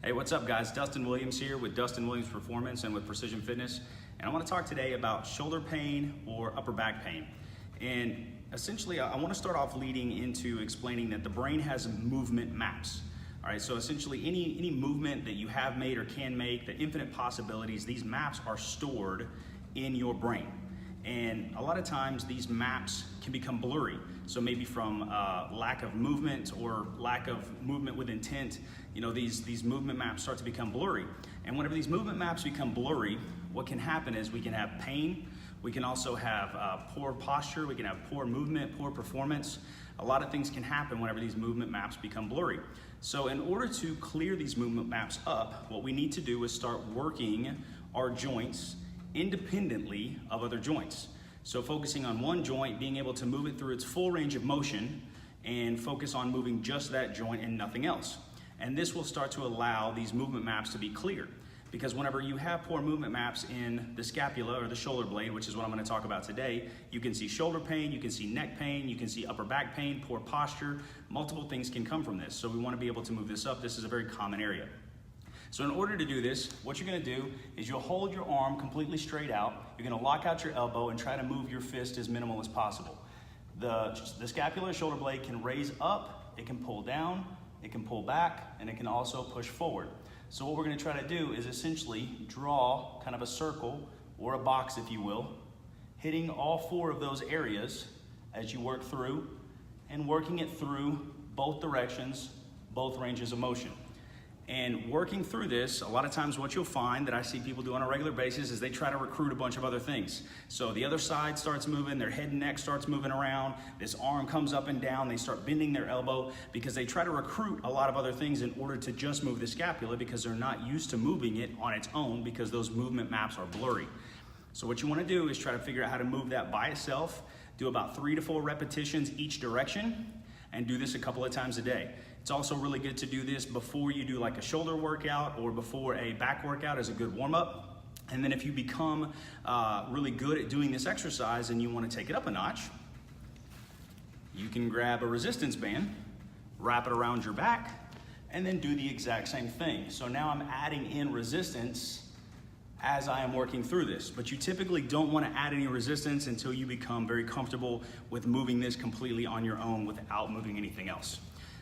Hey, what's up guys? Dustin Williams here with Dustin Williams Performance and with Precision Fitness. And I want to talk today about shoulder pain or upper back pain. And essentially, I want to start off leading into explaining that the brain has movement maps. All right, so essentially any movement that you have made or can make, the infinite possibilities, these maps are stored in your brain. And a lot of times these maps can become blurry. So maybe from lack of movement or lack of movement with intent, you know, these movement maps start to become blurry. And whenever these movement maps become blurry, what can happen is we can have pain, we can also have poor posture, we can have poor movement, poor performance. A lot of things can happen whenever these movement maps become blurry. So in order to clear these movement maps up, what we need to do is start working our joints independently of other joints. So focusing on one joint, being able to move it through its full range of motion and focus on moving just that joint and nothing else. And this will start to allow these movement maps to be clear. Because whenever you have poor movement maps in the scapula or the shoulder blade, which is what I'm going to talk about today, you can see shoulder pain, you can see neck pain, you can see upper back pain, poor posture. Multiple things can come from this. So we want to be able to move this up. This is a very common area. So in order to do this, what you're gonna do is you'll hold your arm completely straight out. You're gonna lock out your elbow and try to move your fist as minimal as possible. The scapular shoulder blade can raise up, it can pull down, it can pull back, and it can also push forward. So what we're gonna try to do is essentially draw kind of a circle or a box, if you will, hitting all four of those areas as you work through and working it through both directions, both ranges of motion. And working through this, a lot of times what you'll find that I see people do on a regular basis is they try to recruit a bunch of other things. So the other side starts moving, their head and neck starts moving around, this arm comes up and down, they start bending their elbow because they try to recruit a lot of other things in order to just move the scapula because they're not used to moving it on its own because those movement maps are blurry. So what you want to do is try to figure out how to move that by itself, do about 3 to 4 repetitions each direction, and do this a couple of times a day. It's also really good to do this before you do like a shoulder workout or before a back workout as a good warm-up. And then if you become really good at doing this exercise and you want to take it up a notch, you can grab a resistance band, wrap it around your back, and then do the exact same thing. So now I'm adding in resistance as I am working through this. But you typically don't want to add any resistance until you become very comfortable with moving this completely on your own without moving anything else.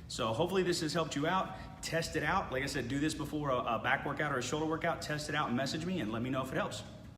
So hopefully this has helped you out. Test it out. Like I said, do this before a back workout or a shoulder workout. Test it out and message me and let me know if it helps.